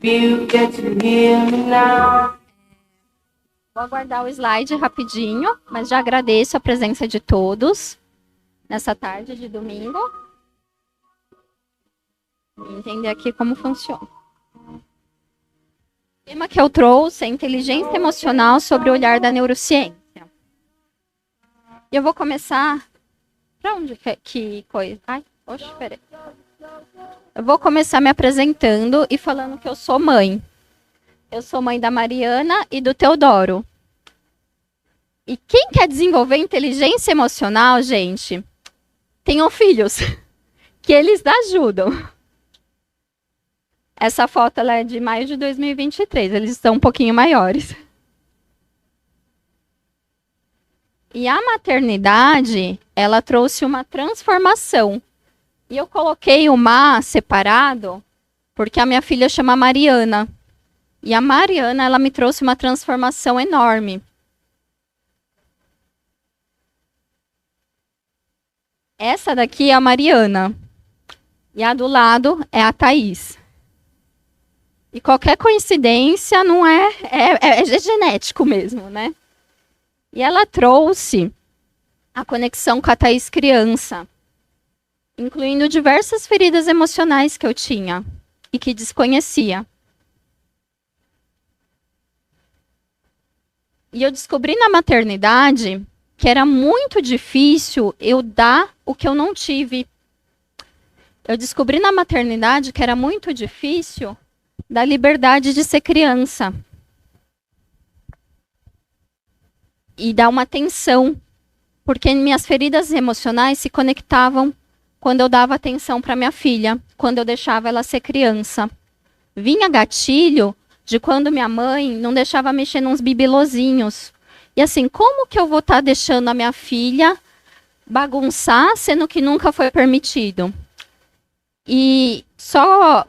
You get to hear me now. Vou aguardar o slide rapidinho, mas já agradeço a presença de todos nessa tarde de domingo. E entender aqui como funciona. O tema que eu trouxe é inteligência emocional sobre o olhar da neurociência. E eu vou começar... Para onde que coisa? Ai, oxe, peraí. Eu vou começar me apresentando e falando que eu sou mãe. Eu sou mãe da Mariana e do Teodoro. E quem quer desenvolver inteligência emocional, gente, tenham filhos, que eles ajudam. Essa foto ela é de maio de 2023, eles estão um pouquinho maiores. E a maternidade, ela trouxe uma transformação. E eu coloquei o Má separado, porque a minha filha chama Mariana. E a Mariana, ela me trouxe uma transformação enorme. Essa daqui é a Mariana. E a do lado é a Thaís. E qualquer coincidência não é genético mesmo, né? E ela trouxe a conexão com a Thaís criança, incluindo diversas feridas emocionais que eu tinha e que desconhecia. E eu descobri na maternidade que era muito difícil eu dar o que eu não tive. Eu descobri na maternidade que era muito difícil dar liberdade de ser criança. E dar uma atenção, porque minhas feridas emocionais se conectavam quando eu dava atenção para minha filha, quando eu deixava ela ser criança. Vinha gatilho de quando minha mãe não deixava mexer nos bibelozinhos. E assim, como que eu vou estar deixando a minha filha bagunçar, sendo que nunca foi permitido? E só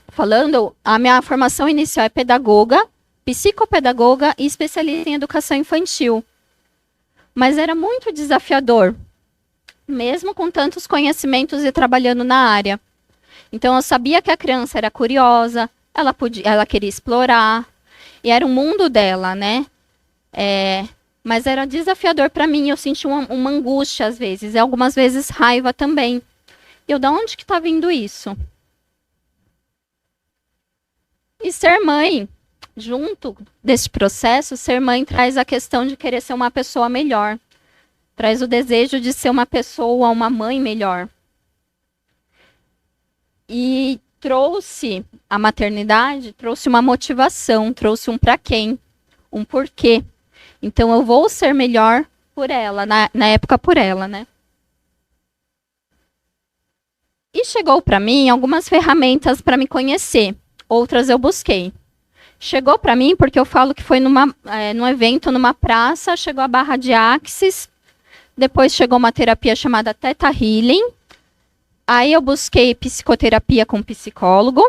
falando, a minha formação inicial é pedagoga, psicopedagoga e especialista em educação infantil. Mas era muito desafiador, mesmo com tantos conhecimentos e trabalhando na área. Então eu sabia que a criança era curiosa, ela queria explorar, e era o mundo dela, né? Mas era desafiador para mim, eu sentia uma angústia às vezes, e algumas vezes raiva também. De onde que está vindo isso? E ser mãe, junto desse processo, ser mãe traz a questão de querer ser uma pessoa melhor. Traz o desejo de ser uma pessoa, uma mãe melhor. E trouxe a maternidade, trouxe uma motivação, trouxe um para quem, um porquê. Então eu vou ser melhor por ela, na época por ela, né? E chegou para mim algumas ferramentas para me conhecer, outras eu busquei. Chegou para mim porque eu falo que foi num evento, numa praça, chegou a barra de Axis, depois chegou uma terapia chamada Theta Healing, aí eu busquei psicoterapia com psicólogo,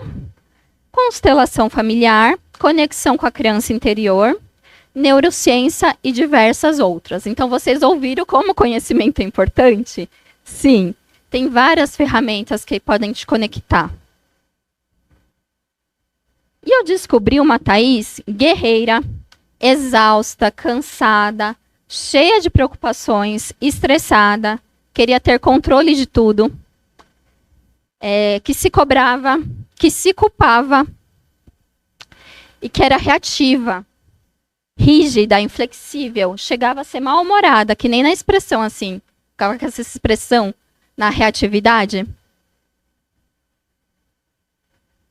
constelação familiar, conexão com a criança interior, neurociência e diversas outras. Então vocês ouviram como conhecimento é importante? Sim, tem várias ferramentas que podem te conectar. E eu descobri uma Thaís guerreira, exausta, cansada, cheia de preocupações, estressada, queria ter controle de tudo, que se cobrava, que se culpava e que era reativa, rígida, inflexível, chegava a ser mal-humorada, que nem na expressão assim, ficava com essa expressão na reatividade.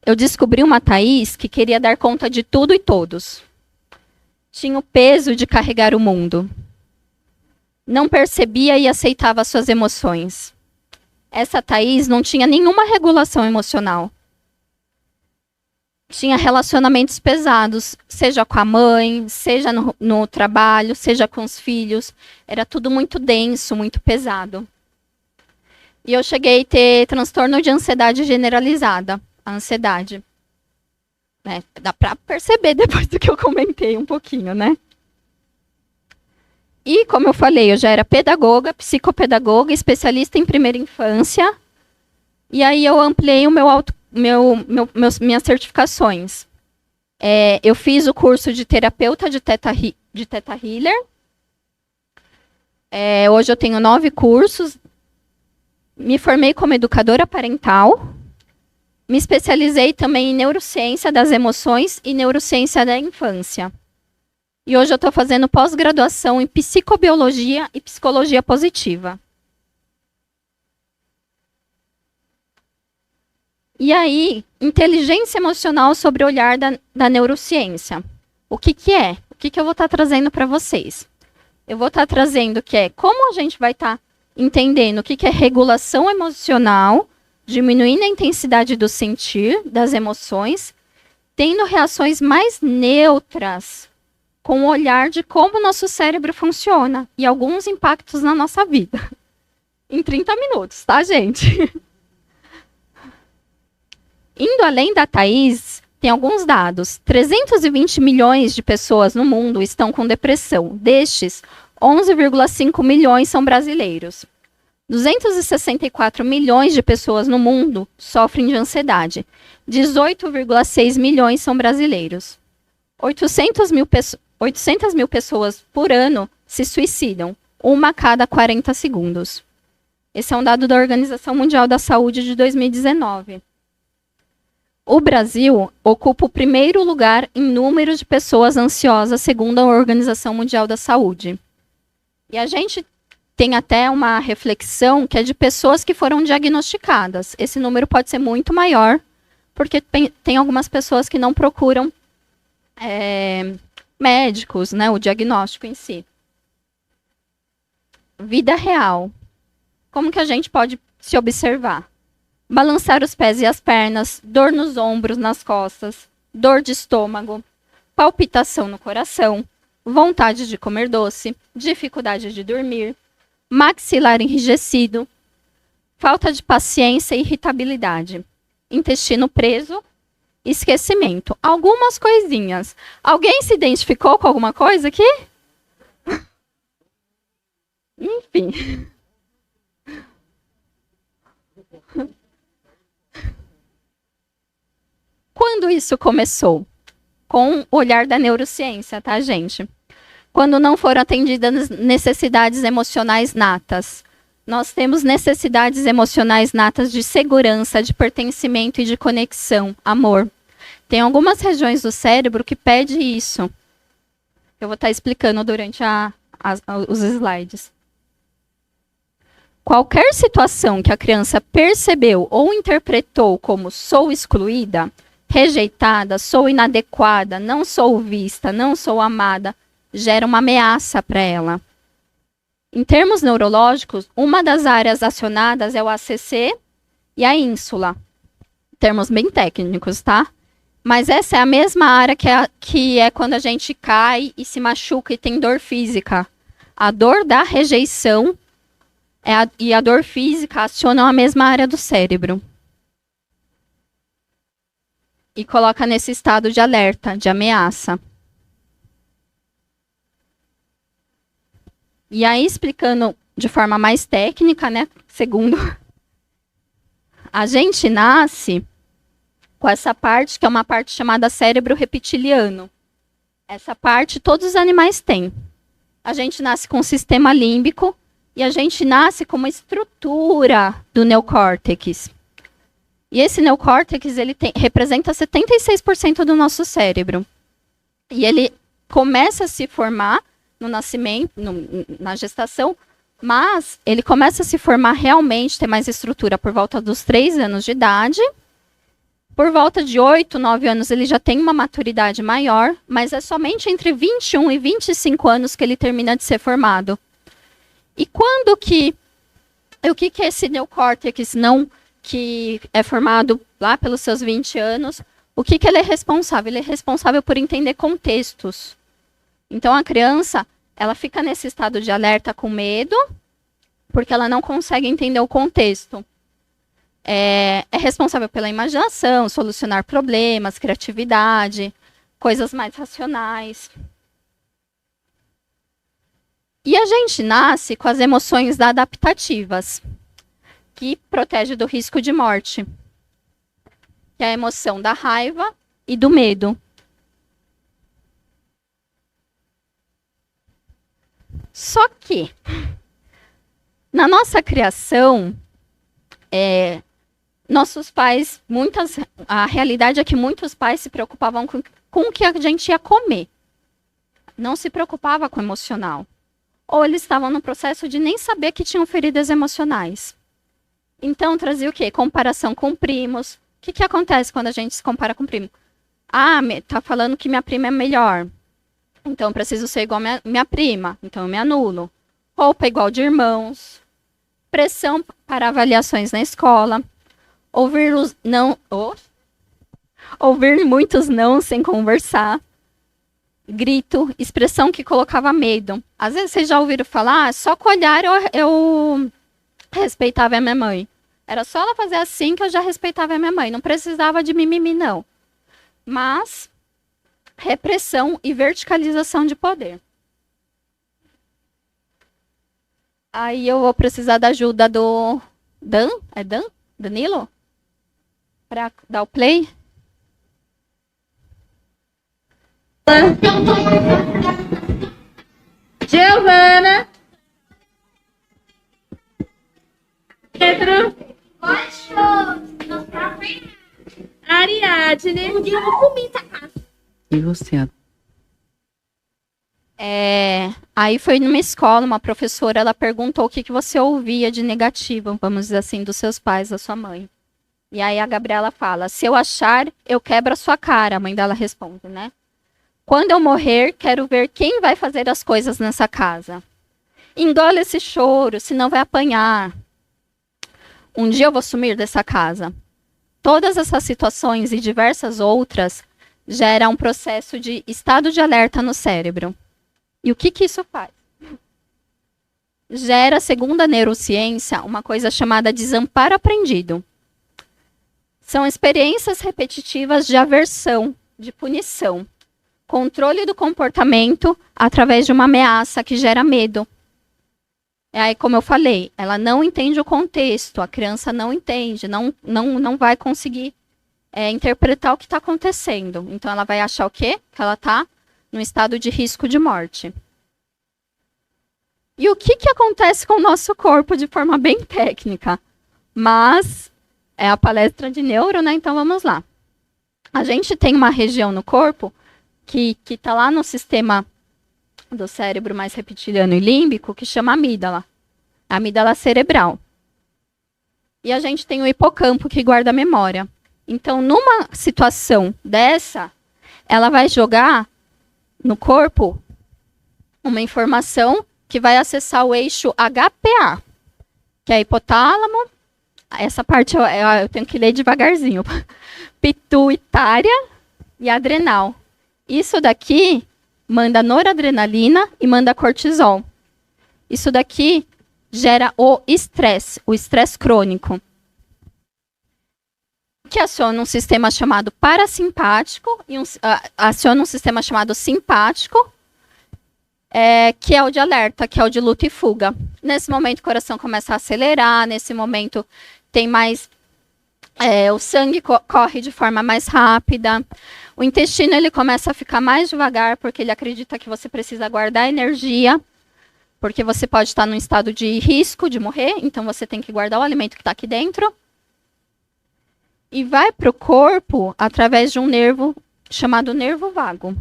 Eu descobri uma Thaís que queria dar conta de tudo e todos. Tinha o peso de carregar o mundo. Não percebia e aceitava suas emoções. Essa Thaís não tinha nenhuma regulação emocional. Tinha relacionamentos pesados, seja com a mãe, seja no trabalho, seja com os filhos. Era tudo muito denso, muito pesado. E eu cheguei a ter transtorno de ansiedade generalizada. A ansiedade. Dá para perceber depois do que eu comentei um pouquinho, né? E, como eu falei, eu já era pedagoga, psicopedagoga, especialista em primeira infância. E aí eu ampliei o meu minhas certificações. Eu fiz o curso de terapeuta de Theta Healer. Hoje eu tenho 9 cursos. Me formei como educadora parental. Me especializei também em neurociência das emoções e neurociência da infância. E hoje eu estou fazendo pós-graduação em psicobiologia e psicologia positiva. E aí, inteligência emocional sobre o olhar da neurociência. O que é? O que eu vou estar trazendo para vocês? Eu vou estar trazendo como a gente vai estar entendendo o que é regulação emocional, diminuindo a intensidade do sentir, das emoções, tendo reações mais neutras, com o olhar de como o nosso cérebro funciona e alguns impactos na nossa vida. Em 30 minutos, tá, gente? Indo além da Thaís, tem alguns dados. 320 milhões de pessoas no mundo estão com depressão. Destes, 11,5 milhões são brasileiros. 264 milhões de pessoas no mundo sofrem de ansiedade. 18,6 milhões são brasileiros. 800 mil pessoas por ano se suicidam, uma a cada 40 segundos. Esse é um dado da Organização Mundial da Saúde de 2019. O Brasil ocupa o primeiro lugar em número de pessoas ansiosas, segundo a Organização Mundial da Saúde. E a gente tem até uma reflexão que é de pessoas que foram diagnosticadas. Esse número pode ser muito maior, porque tem algumas pessoas que não procuram médicos, né, o diagnóstico em si. Vida real. Como que a gente pode se observar? Balançar os pés e as pernas, dor nos ombros, nas costas, dor de estômago, palpitação no coração, vontade de comer doce, dificuldade de dormir, maxilar enrijecido, falta de paciência e irritabilidade, intestino preso, esquecimento. Algumas coisinhas. Alguém se identificou com alguma coisa aqui? Enfim. Quando isso começou? Com o olhar da neurociência, tá, gente? Quando não foram atendidas necessidades emocionais natas. Nós temos necessidades emocionais natas de segurança, de pertencimento e de conexão, amor. Tem algumas regiões do cérebro que pedem isso. Eu vou estar explicando durante os slides. Qualquer situação que a criança percebeu ou interpretou como sou excluída, rejeitada, sou inadequada, não sou vista, não sou amada, gera uma ameaça para ela. Em termos neurológicos, uma das áreas acionadas é o ACC e a ínsula. Termos bem técnicos, tá? Mas essa é a mesma área que é quando a gente cai e se machuca e tem dor física. A dor da rejeição e a dor física acionam a mesma área do cérebro. E coloca nesse estado de alerta, de ameaça. E aí, explicando de forma mais técnica, né? Segundo, a gente nasce com essa parte, que é uma parte chamada cérebro reptiliano. Essa parte todos os animais têm. A gente nasce com o sistema límbico e a gente nasce com uma estrutura do neocórtex. E esse neocórtex, ele representa 76% do nosso cérebro. E ele começa a se formar no nascimento, na gestação, mas ele começa a se formar realmente, ter mais estrutura por volta dos 3 anos de idade. Por volta de 8, 9 anos, ele já tem uma maturidade maior, mas é somente entre 21 e 25 anos que ele termina de ser formado. E quando que... O que é esse neocórtex que é formado lá pelos seus 20 anos, o que ele é responsável? Ele é responsável por entender contextos. Então, a criança, ela fica nesse estado de alerta com medo, porque ela não consegue entender o contexto. É responsável pela imaginação, solucionar problemas, criatividade, coisas mais racionais. E a gente nasce com as emoções adaptativas, que protege do risco de morte. que é a emoção da raiva e do medo. Só que, na nossa criação, nossos pais, a realidade é que muitos pais se preocupavam com o que a gente ia comer. Não se preocupava com o emocional. Ou eles estavam no processo de nem saber que tinham feridas emocionais. Então, trazia o quê? Comparação com primos. O que acontece quando a gente se compara com primo? Ah, tá falando que minha prima é melhor. Então, eu preciso ser igual a minha prima. Então, eu me anulo. Roupa igual de irmãos. Pressão para avaliações na escola. Ouvir muitos não sem conversar. Grito, expressão que colocava medo. Às vezes vocês já ouviram falar, só com o olhar eu respeitava a minha mãe. Era só ela fazer assim que eu já respeitava a minha mãe. Não precisava de mimimi, não. Mas, repressão e verticalização de poder. Aí eu vou precisar da ajuda do Dan? É Dan? Danilo? Para dar o play? Giovana, Pedro, Ariadne. Um dia eu vou comer essa casa. E você? Aí foi numa escola, uma professora, ela perguntou o que você ouvia de negativo, vamos dizer assim, dos seus pais, da sua mãe. E aí a Gabriela fala, se eu achar, eu quebro a sua cara. A mãe dela responde, né? Quando eu morrer, quero ver quem vai fazer as coisas nessa casa. Engole esse choro, senão vai apanhar. Um dia eu vou sumir dessa casa. Todas essas situações e diversas outras geram um processo de estado de alerta no cérebro. E o que isso faz? Gera, segundo a neurociência, uma coisa chamada desamparo aprendido. São experiências repetitivas de aversão, de punição. Controle do comportamento através de uma ameaça que gera medo. Aí, como eu falei, ela não entende o contexto, a criança não entende, não vai conseguir interpretar o que está acontecendo. Então, ela vai achar o quê? Que ela está num estado de risco de morte. E o que acontece com o nosso corpo de forma bem técnica? Mas é a palestra de neuro, né? Então, vamos lá. A gente tem uma região no corpo que está lá no sistema do cérebro mais reptiliano e límbico, que chama amígdala. A amígdala cerebral. E a gente tem o hipocampo, que guarda a memória. Então, numa situação dessa, ela vai jogar no corpo uma informação que vai acessar o eixo HPA, que é hipotálamo. Essa parte eu tenho que ler devagarzinho. Pituitária e adrenal. Isso daqui manda noradrenalina e manda cortisol. Isso daqui gera o estresse crônico, que aciona um sistema chamado parasimpático e aciona um sistema chamado simpático, que é o de alerta, que é o de luta e fuga. Nesse momento o coração começa a acelerar, nesse momento tem mais... o sangue corre de forma mais rápida. O intestino ele começa a ficar mais devagar, porque ele acredita que você precisa guardar energia, porque você pode estar num estado de risco de morrer, então você tem que guardar o alimento que está aqui dentro. E vai para o corpo através de um nervo chamado nervo vago.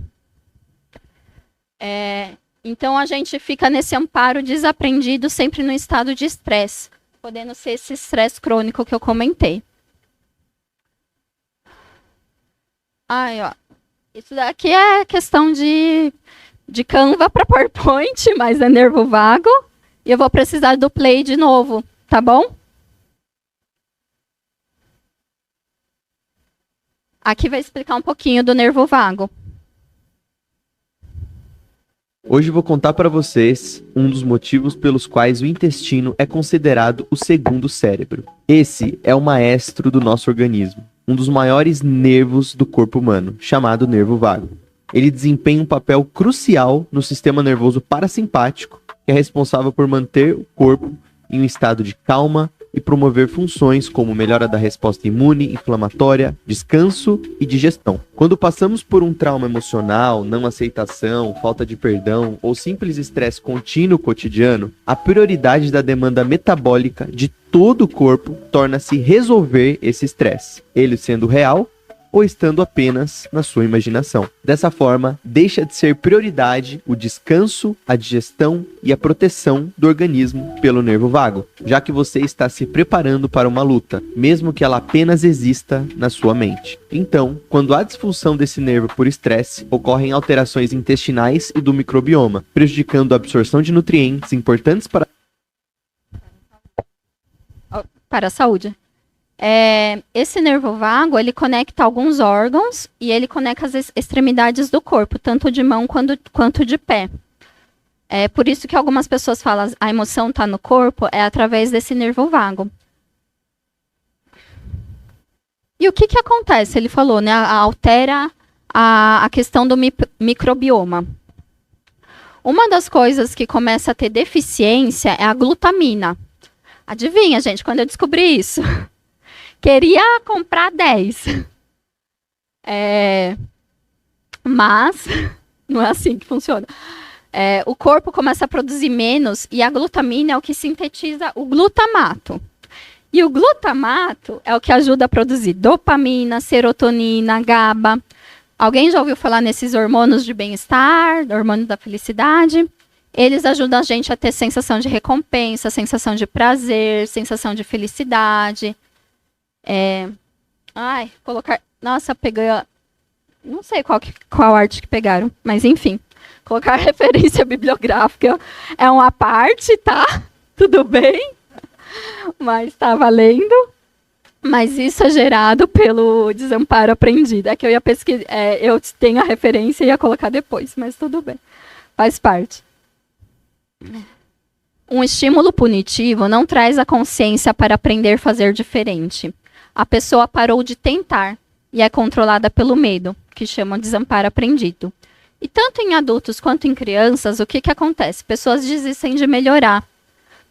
Então a gente fica nesse amparo desaprendido, sempre no estado de estresse, podendo ser esse estresse crônico que eu comentei. Isso daqui é questão de Canva para PowerPoint, mas é nervo vago. E eu vou precisar do play de novo, tá bom? Aqui vai explicar um pouquinho do nervo vago. Hoje vou contar para vocês um dos motivos pelos quais o intestino é considerado o segundo cérebro. Esse é o maestro do nosso organismo, um dos maiores nervos do corpo humano, chamado nervo vago. Ele desempenha um papel crucial no sistema nervoso parasimpático, que é responsável por manter o corpo em um estado de calma e promover funções como melhora da resposta imune, inflamatória, descanso e digestão. Quando passamos por um trauma emocional, não aceitação, falta de perdão ou simples estresse contínuo cotidiano, a prioridade da demanda metabólica de todo o corpo torna-se resolver esse estresse, ele sendo real ou estando apenas na sua imaginação. Dessa forma, deixa de ser prioridade o descanso, a digestão e a proteção do organismo pelo nervo vago, já que você está se preparando para uma luta, mesmo que ela apenas exista na sua mente. Então, quando há disfunção desse nervo por estresse, ocorrem alterações intestinais e do microbioma, prejudicando a absorção de nutrientes importantes para a saúde. Esse nervo vago, ele conecta alguns órgãos e ele conecta as extremidades do corpo, tanto de mão quanto de pé. É por isso que algumas pessoas falam a emoção está no corpo, é através desse nervo vago. E o que acontece? Ele falou, né? Altera a questão do microbioma. Uma das coisas que começa a ter deficiência é a glutamina. Adivinha, gente, quando eu descobri isso? Queria comprar 10. Mas não é assim que funciona. O corpo começa a produzir menos e a glutamina é o que sintetiza o glutamato. E o glutamato é o que ajuda a produzir dopamina, serotonina, GABA. Alguém já ouviu falar nesses hormônios de bem-estar, hormônio da felicidade? Eles ajudam a gente a ter sensação de recompensa, sensação de prazer, sensação de felicidade. Nossa, peguei. Não sei qual arte que pegaram, mas enfim. Colocar referência bibliográfica é uma parte, tá? Tudo bem? Mas tá valendo. Mas isso é gerado pelo desamparo aprendido. É que eu ia pesquisar. Eu tenho a referência e ia colocar depois, mas tudo bem. Faz parte. Um estímulo punitivo não traz a consciência para aprender a fazer diferente. A pessoa parou de tentar e é controlada pelo medo, que chama desamparo aprendido. E tanto em adultos quanto em crianças, o que acontece? Pessoas desistem de melhorar.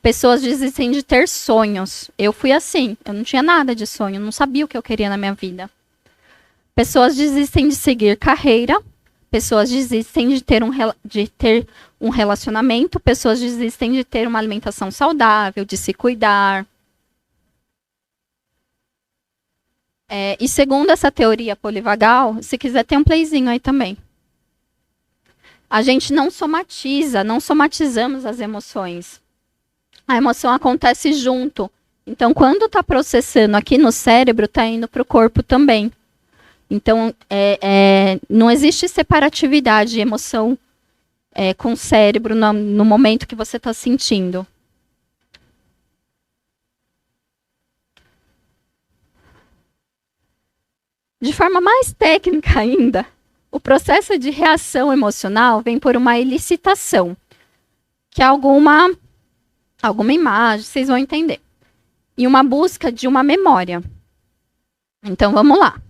Pessoas desistem de ter sonhos. Eu fui assim, eu não tinha nada de sonho, não sabia o que eu queria na minha vida. Pessoas desistem de seguir carreira. Pessoas desistem de ter um relacionamento. Pessoas desistem de ter uma alimentação saudável, de se cuidar. E segundo essa teoria polivagal, se quiser tem um playzinho aí também. A gente não somatizamos as emoções. A emoção acontece junto. Então, quando está processando aqui no cérebro, está indo para o corpo também. Então, não existe separatividade de emoção com o cérebro no momento que você está sentindo. De forma mais técnica ainda, o processo de reação emocional vem por uma elicitação, que é alguma imagem, vocês vão entender, e uma busca de uma memória. Então, vamos lá.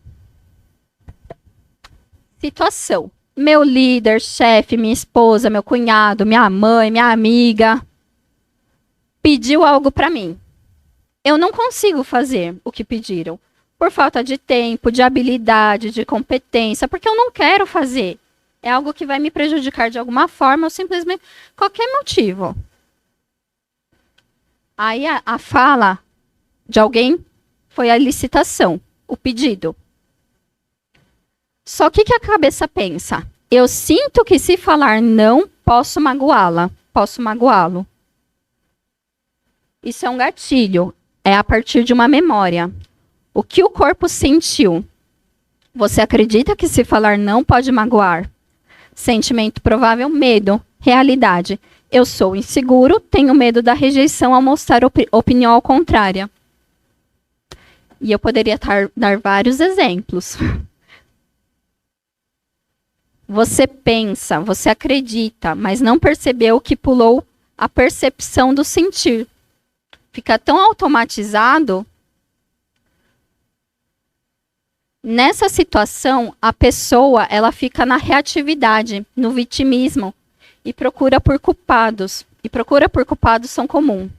Situação. Meu líder, chefe, minha esposa, meu cunhado, minha mãe, minha amiga, pediu algo para mim. Eu não consigo fazer o que pediram. Por falta de tempo, de habilidade, de competência, porque eu não quero fazer. É algo que vai me prejudicar de alguma forma, ou simplesmente qualquer motivo. Aí a fala de alguém foi a licitação, o pedido. Só que a cabeça pensa? Eu sinto que se falar não, posso magoá-la, posso magoá-lo. Isso é um gatilho, é a partir de uma memória. O que o corpo sentiu? Você acredita que se falar não pode magoar? Sentimento provável, medo. Realidade. Eu sou inseguro, tenho medo da rejeição ao mostrar opinião ao contrária. E eu poderia dar vários exemplos. Você pensa, você acredita, mas não percebeu que pulou a percepção do sentir. Fica tão automatizado. Nessa situação, a pessoa ela fica na reatividade, no vitimismo, e procura por culpados. E procura por culpados são comuns.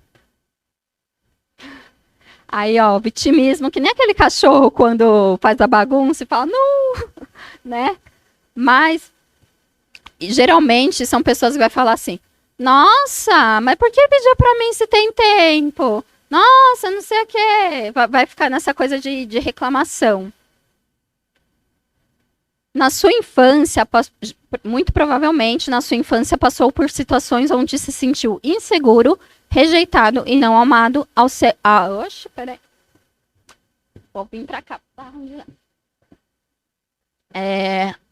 Aí, ó, o vitimismo, que nem aquele cachorro quando faz a bagunça e fala, não, né? Mas, geralmente, são pessoas que vai falar assim, nossa, mas por que pediu pra mim se tem tempo? Nossa, não sei o quê. Vai ficar nessa coisa de reclamação. Na sua infância, muito provavelmente, na sua infância, passou por situações onde se sentiu inseguro, rejeitado e não amado ao ser... Oxe, peraí. Vou vir pra cá.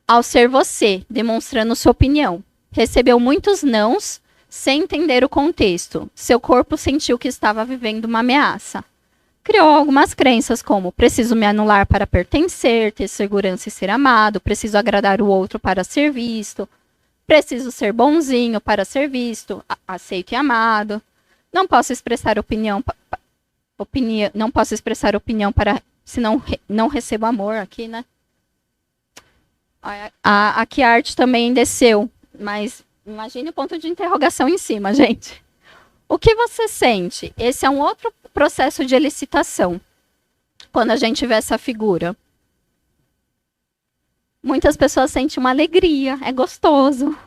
Ao ser você, demonstrando sua opinião. Recebeu muitos nãos, sem entender o contexto. Seu corpo sentiu que estava vivendo uma ameaça. Criou algumas crenças como preciso me anular para pertencer, ter segurança e ser amado, preciso agradar o outro para ser visto, preciso ser bonzinho para ser visto, aceito e amado. Não posso expressar opinião, não posso expressar opinião para se não recebo amor aqui, né? Aqui a arte também desceu, mas imagine o ponto de interrogação em cima, gente. O que você sente? Esse é um outro processo de elicitação. Quando a gente vê essa figura. Muitas pessoas sentem uma alegria, é gostoso.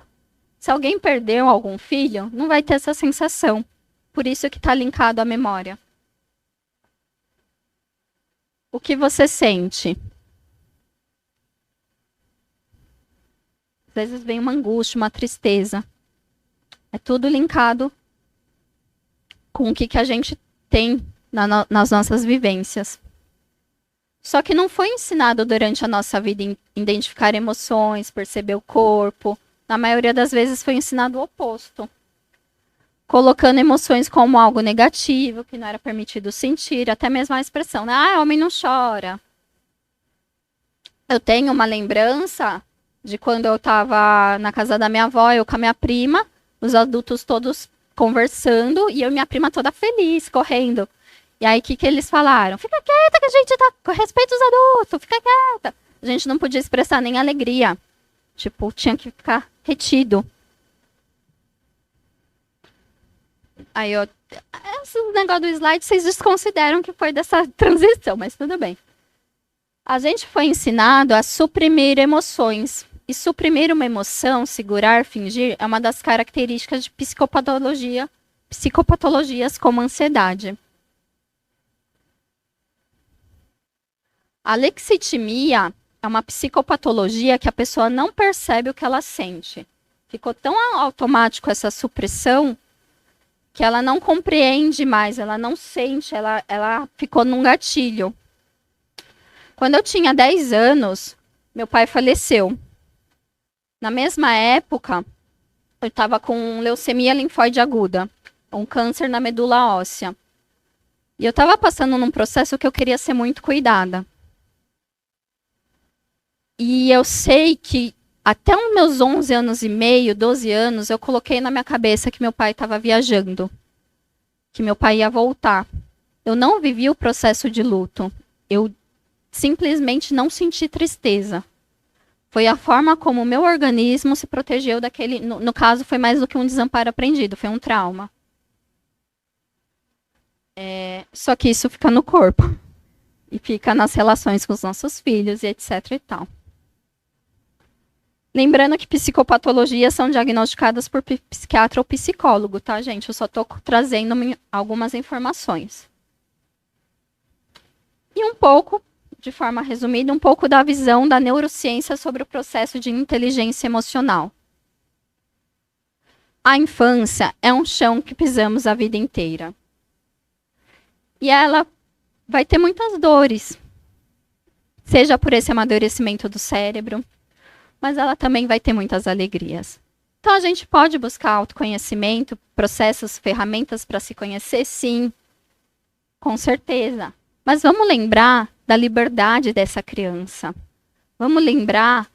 Se alguém perdeu algum filho, não vai ter essa sensação. Por isso que está linkado à memória. O que você sente? Às vezes vem uma angústia, uma tristeza. É tudo linkado com o que a gente tem nas nossas vivências. Só que não foi ensinado durante a nossa vida identificar emoções, perceber o corpo. Na maioria das vezes foi ensinado o oposto. Colocando emoções como algo negativo, que não era permitido sentir, até mesmo a expressão, né? Ah, homem não chora. Eu tenho uma lembrança de quando eu estava na casa da minha avó, eu com a minha prima, os adultos todos conversando, e eu e minha prima toda feliz, correndo. E aí, o que eles falaram? Fica quieta que a gente tá com respeito aos adultos, fica quieta. A gente não podia expressar nem alegria. Tipo, tinha que ficar retido. Aí, esse negócio do slide, vocês desconsideram que foi dessa transição, mas tudo bem. A gente foi ensinado a suprimir emoções. E suprimir uma emoção, segurar, fingir, é uma das características de psicopatologias como ansiedade. A lexitimia é uma psicopatologia que a pessoa não percebe o que ela sente. Ficou tão automático essa supressão que ela não compreende mais, ela não sente, ela ficou num gatilho. Quando eu tinha 10 anos, meu pai faleceu. Na mesma época, eu estava com leucemia linfóide aguda, um câncer na medula óssea. E eu estava passando num processo que eu queria ser muito cuidada. E eu sei que até os meus 11 anos e meio, 12 anos, eu coloquei na minha cabeça que meu pai estava viajando, que meu pai ia voltar. Eu não vivi o processo de luto. Eu simplesmente não senti tristeza. Foi a forma como o meu organismo se protegeu daquele... No caso, foi mais do que um desamparo aprendido, foi um trauma. Só que isso fica no corpo. E fica nas relações com os nossos filhos e etc e tal. Lembrando que psicopatologias são diagnosticadas por psiquiatra ou psicólogo, tá, gente? Eu só estou trazendo algumas informações. E um pouco, de forma resumida, um pouco da visão da neurociência sobre o processo de inteligência emocional. A infância é um chão que pisamos a vida inteira. E ela vai ter muitas dores, seja por esse amadurecimento do cérebro, mas ela também vai ter muitas alegrias. Então, a gente pode buscar autoconhecimento, processos, ferramentas para se conhecer, sim, com certeza. Mas vamos lembrar da liberdade dessa criança. Vamos lembrar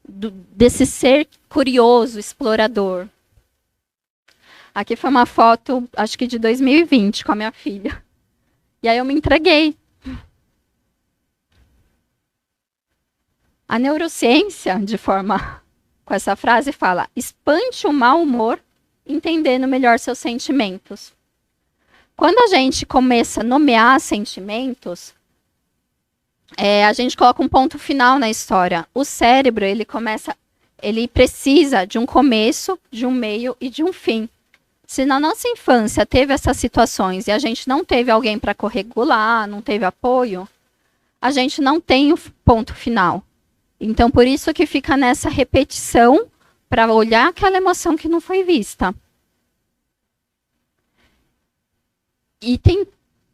desse ser curioso, explorador. Aqui foi uma foto, acho que de 2020, com a minha filha. E aí eu me entreguei. A neurociência, com essa frase, fala: espante o mau humor, entendendo melhor seus sentimentos. Quando a gente começa a nomear sentimentos, a gente coloca um ponto final na história. O cérebro, ele precisa de um começo, de um meio e de um fim. Se na nossa infância teve essas situações e a gente não teve alguém para corregular, não teve apoio, a gente não tem o ponto final. Então, por isso que fica nessa repetição para olhar aquela emoção que não foi vista. E tem,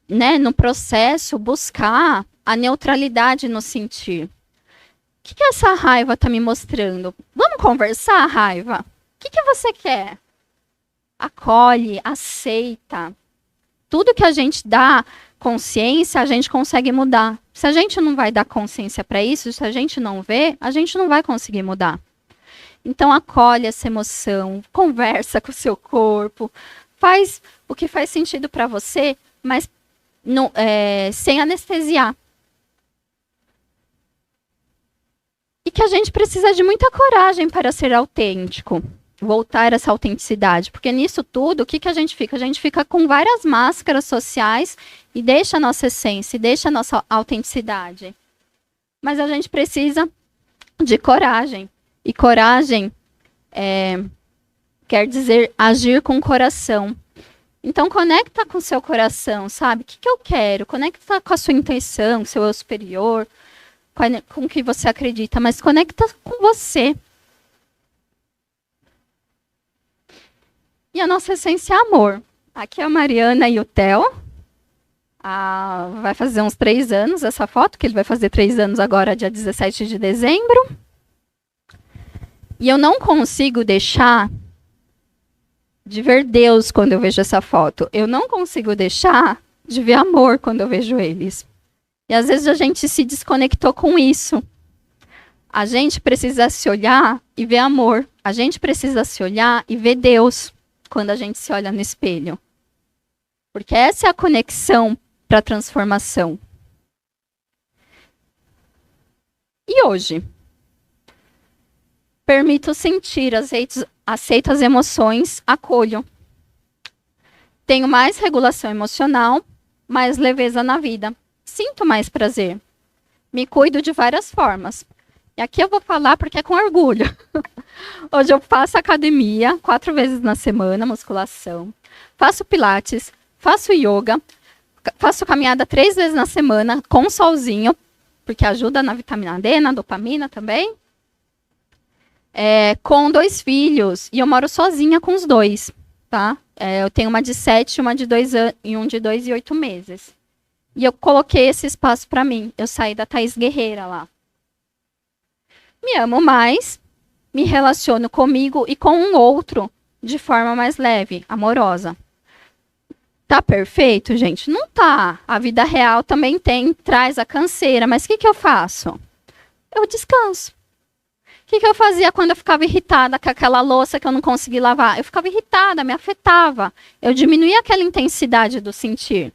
né, no processo, buscar a neutralidade no sentir. O que essa raiva está me mostrando? Vamos conversar, raiva? O que você quer? Acolhe, aceita. Tudo que a gente dá consciência, a gente consegue mudar. Se a gente não vai dar consciência para isso, se a gente não vê, a gente não vai conseguir mudar. Então, acolhe essa emoção, conversa com o seu corpo, faz o que faz sentido para você, mas não, sem anestesiar. E que a gente precisa de muita coragem para ser autêntico, voltar a essa autenticidade. Porque nisso tudo, o que a gente fica? A gente fica com várias máscaras sociais e deixa a nossa essência, e deixa a nossa autenticidade. Mas a gente precisa de coragem. E coragem quer dizer agir com o coração. Então, conecta com o seu coração, sabe? O que eu quero? Conecta com a sua intenção, seu eu superior, com o que você acredita, mas conecta com você. E a nossa essência é amor. Aqui é a Mariana e o Theo. Vai fazer uns 3 anos essa foto, que ele vai fazer 3 anos agora, dia 17 de dezembro. E eu não consigo deixar de ver Deus quando eu vejo essa foto. Eu não consigo deixar de ver amor quando eu vejo eles. E às vezes a gente se desconectou com isso. A gente precisa se olhar e ver amor. A gente precisa se olhar e ver Deus quando a gente se olha no espelho. Porque essa é a conexão para a transformação. E hoje? Permito sentir, aceito as emoções, acolho. Tenho mais regulação emocional, mais leveza na vida. Sinto mais prazer. Me cuido de várias formas. E aqui eu vou falar porque é com orgulho. Hoje eu faço academia 4 vezes na semana, musculação. Faço pilates, faço yoga, faço caminhada 3 vezes na semana com solzinho, porque ajuda na vitamina D, na dopamina também. Com 2 filhos, e eu moro sozinha com os 2, tá? Eu tenho uma de 7, uma de 2 anos e um de 2 e 8 meses. E eu coloquei esse espaço para mim. Eu saí da Thaís Guerreira lá. Me amo mais, me relaciono comigo e com um outro de forma mais leve, amorosa. Tá perfeito, gente? Não tá. A vida real também traz a canseira, mas o que eu faço? Eu descanso. O que eu fazia quando eu ficava irritada com aquela louça que eu não conseguia lavar? Eu ficava irritada, me afetava. Eu diminuía aquela intensidade do sentir.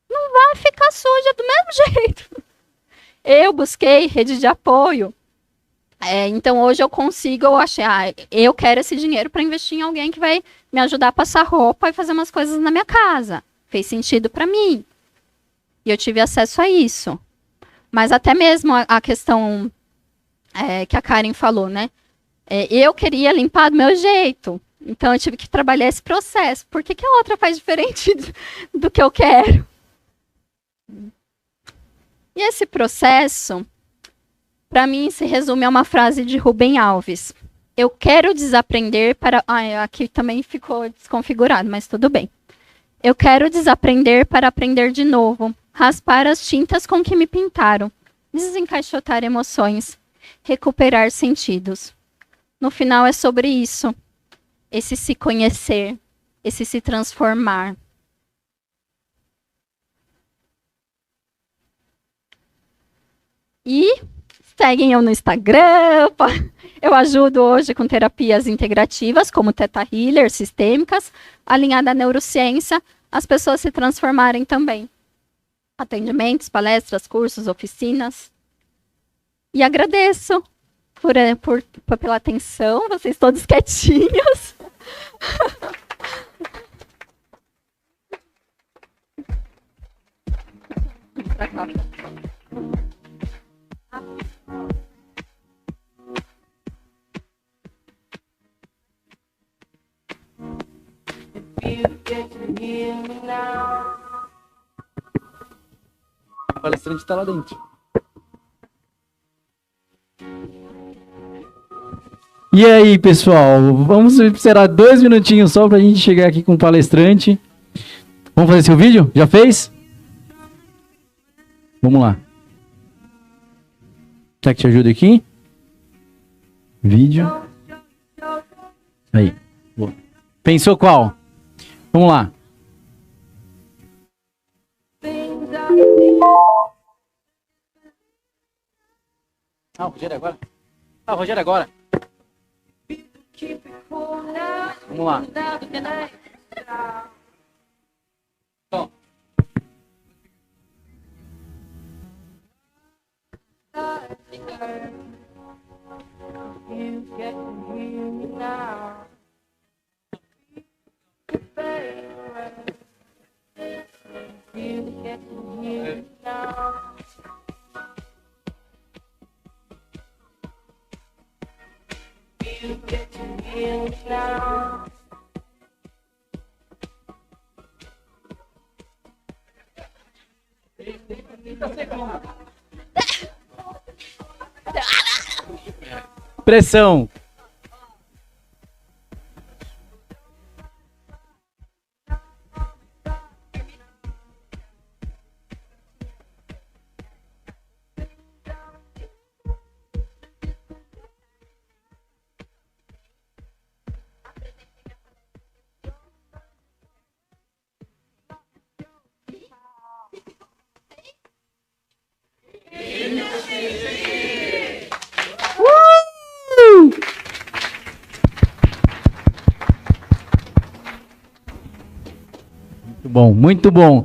Não vai ficar suja do mesmo jeito. Eu busquei rede de apoio. Então, hoje eu achei, eu quero esse dinheiro para investir em alguém que vai me ajudar a passar roupa e fazer umas coisas na minha casa. Fez sentido para mim. E eu tive acesso a isso. Mas até mesmo a questão que a Karen falou, né? Eu queria limpar do meu jeito. Então, eu tive que trabalhar esse processo. Por que a outra faz diferente do que eu quero? E esse processo, para mim, se resume a uma frase de Rubem Alves. Eu quero desaprender para... aqui também ficou desconfigurado, mas tudo bem. Eu quero desaprender para aprender de novo. Raspar as tintas com que me pintaram. Desencaixotar emoções. Recuperar sentidos. No final é sobre isso. Esse se conhecer. Esse se transformar. E seguem eu no Instagram. Eu ajudo hoje com terapias integrativas, como Theta Healer, sistêmicas, alinhada à neurociência, as pessoas se transformarem também. Atendimentos, palestras, cursos, oficinas. E agradeço pela atenção, vocês todos quietinhos. pra cá. You get to hear me now. O palestrante tá lá dentro. E aí, pessoal, vamos esperar 2 minutinhos só pra gente chegar aqui com o palestrante. Vamos fazer seu vídeo? Já fez? Vamos lá. Quer que te ajude aqui? Vídeo. Aí. Boa. Pensou qual? Vamos lá. Ah, o Rogério agora? Ah, o Rogério agora. Vamos lá. Então. You get to hear me now. You get to hear me now. You get to hear me now. Pressão. Muito bom, muito bom.